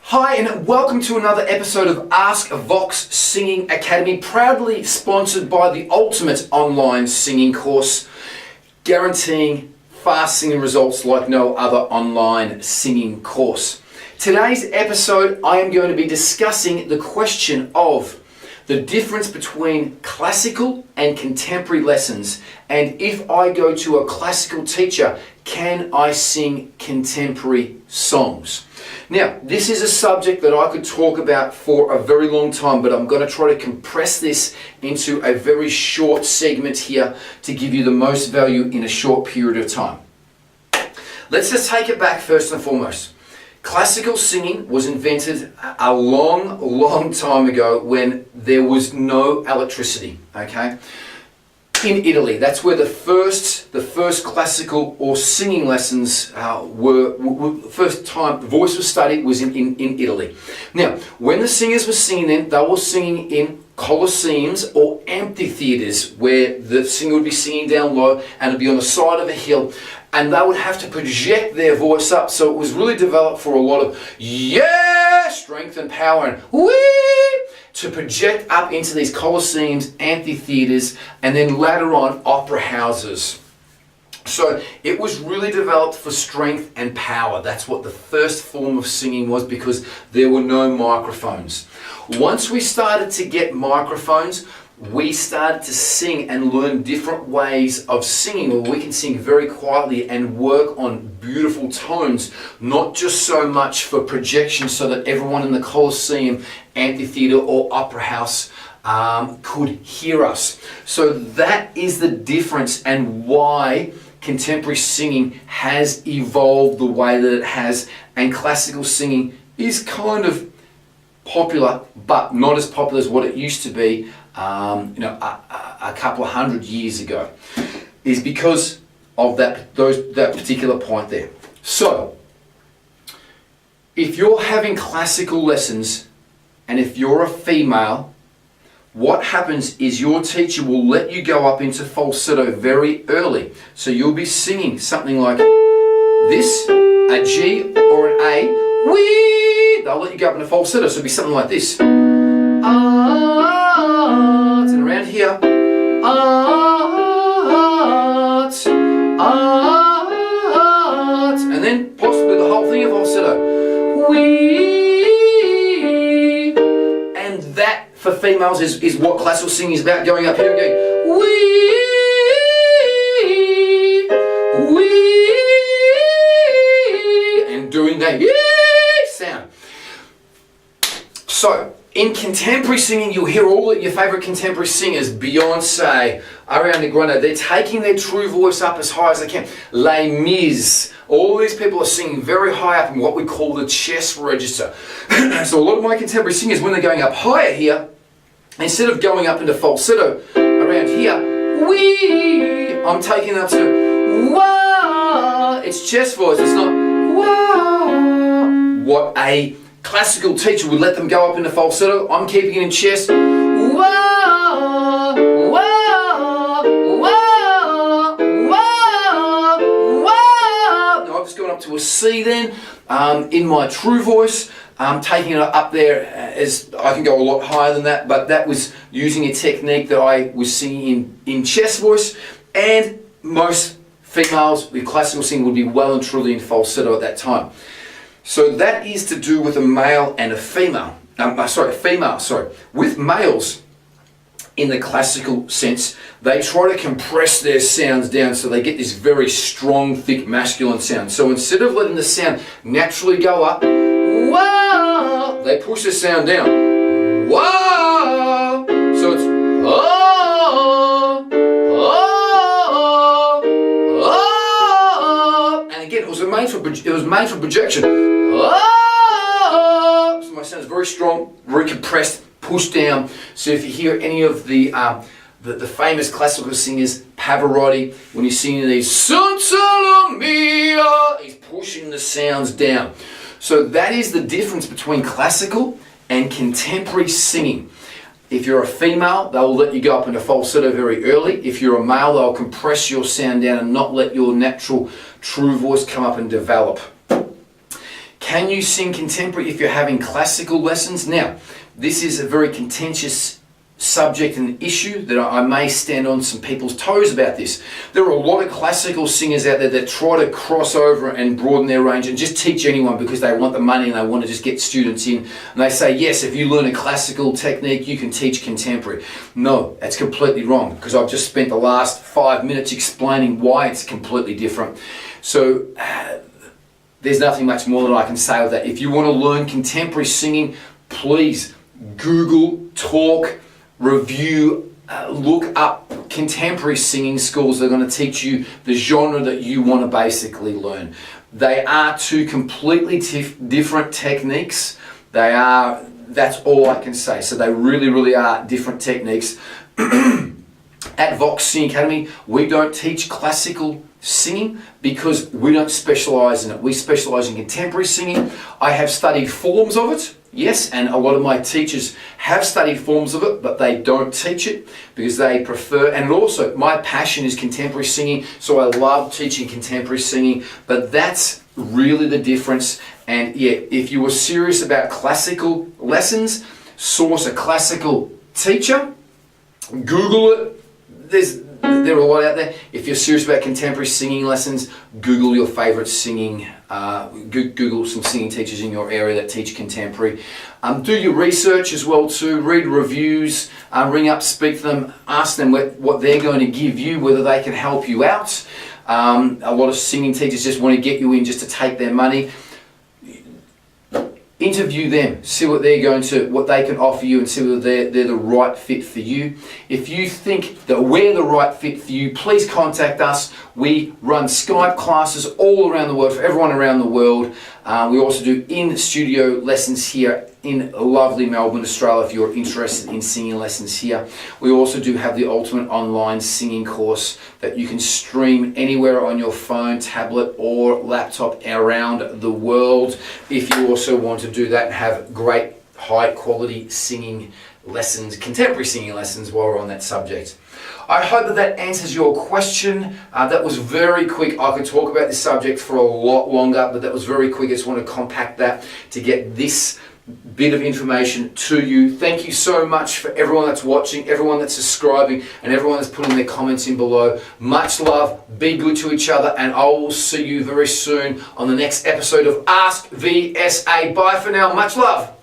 Hi and welcome to another episode of Ask Vox Singing Academy, proudly sponsored by the ultimate online singing course, guaranteeing fast singing results like no other online singing course. Today's episode, I am going to be discussing the question of the difference between classical and contemporary lessons, and if I go to a classical teacher, can I sing contemporary songs? Now, this is a subject that I could talk about for a very long time, but I'm going to try to compress this into a very short segment here to give you the most value in a short period of time. Let's just take it back first and foremost. Classical singing was invented a long time ago when there was no electricity, okay? In Italy, that's where the first classical or singing lessons first time the voice was studied was in Italy. Now, when the singers were singing then, they were singing in colosseums or amphitheaters where the singer would be singing down low and it'd be on the side of a hill, and they would have to project their voice up. So it was really developed for a lot of strength and power and to project up into these colosseums, amphitheaters, and then later on opera houses. So it was really developed for strength and power. That's what the first form of singing was, because there were no microphones. Once we started to get microphones, we started to sing and learn different ways of singing where we can sing very quietly and work on beautiful tones, not just so much for projection so that everyone in the Colosseum, amphitheater or opera house could hear us. So that is the difference and why contemporary singing has evolved the way that it has, and classical singing is kind of popular, but not as popular as what it used to be a couple of hundred years ago, is because of that particular point there. So, if you're having classical lessons and if you're a female, what happens is your teacher will let you go up into falsetto very early. So you'll be singing something like this, a G or an A, wee. They'll let you go up into falsetto, so it'll be something like this. And around here, and then possibly the whole thing of falsetto. Wee. And that for females is what classical singing is about, going up here and going wee, wee, and doing that sound. So, in contemporary singing, you'll hear all of your favourite contemporary singers, Beyonce, Ariana Grande, they're taking their true voice up as high as they can. Les Mis, all these people are singing very high up in what we call the chest register. So a lot of my contemporary singers, when they're going up higher here, instead of going up into falsetto around here, wee, I'm taking it up to wah. It's chest voice, it's not wah. What a classical teacher would let them go up into falsetto, I'm keeping it in chest. Wah, wah, wah, wah, wah. No, I've just gone up to a C then, in my true voice. Taking it up there, as I can go a lot higher than that, but that was using a technique that I was singing in chest voice, and most females with classical singing would be well and truly in falsetto at that time. So that is to do with a male and a female. With males, in the classical sense, they try to compress their sounds down so they get this very strong, thick, masculine sound. So instead of letting the sound naturally go up, wah, they push the sound down. Wah! So it's oh, oh, oh. And again, it was made for projection. Oh! So my sound is very strong, very compressed, pushed down. So if you hear any of the famous classical singers, Pavarotti, when he's singing these, he's pushing the sounds down. So that is the difference between classical and contemporary singing. If you're a female, they'll let you go up into falsetto very early. If you're a male, they'll compress your sound down and not let your natural true voice come up and develop. Can you sing contemporary if you're having classical lessons? Now, this is a very contentious subject and issue that I may stand on some people's toes about this. There are a lot of classical singers out there that try to cross over and broaden their range and just teach anyone because they want the money and they want to just get students in. And they say, yes, if you learn a classical technique, you can teach contemporary. No, that's completely wrong, because I've just spent the last 5 minutes explaining why it's completely different. So there's nothing much more that I can say with that. If you want to learn contemporary singing, please Google, talk, review, look up contemporary singing schools that are going to teach you the genre that you want to basically learn. They are two completely different techniques. That's all I can say. So they really, really are different techniques. At Vox Singing Academy, we don't teach classical singing because we don't specialise in it. We specialise in contemporary singing. I have studied forms of it, yes, and a lot of my teachers have studied forms of it, but they don't teach it because they prefer, and also my passion is contemporary singing, so I love teaching contemporary singing, but that's really the difference. And yeah, if you were serious about classical lessons, source a classical teacher, Google it. There are a lot out there. If you're serious about contemporary singing lessons, Google your favourite singing, Google some singing teachers in your area that teach contemporary. Do your research as well too, read reviews, ring up, speak to them, ask them what they're going to give you, whether they can help you out. A lot of singing teachers just want to get you in just to take their money. Interview them, see what they can offer you, and see whether they're the right fit for you. If you think that we're the right fit for you, please contact us. We run Skype classes all around the world, for everyone around the world. We also do in-studio lessons here in lovely Melbourne, Australia, if you're interested in singing lessons here. We also do have the ultimate online singing course that you can stream anywhere on your phone, tablet or laptop around the world, if you also want to do that and have great high quality singing lessons, contemporary singing lessons, while we're on that subject. I hope that answers your question. That was very quick. I could talk about this subject for a lot longer, but that was very quick. I just want to compact that to get this bit of information to you. Thank you so much for everyone that's watching, everyone that's subscribing, and everyone that's putting their comments in below. Much love, be good to each other, and I will see you very soon on the next episode of Ask VSA. Bye for now, much love.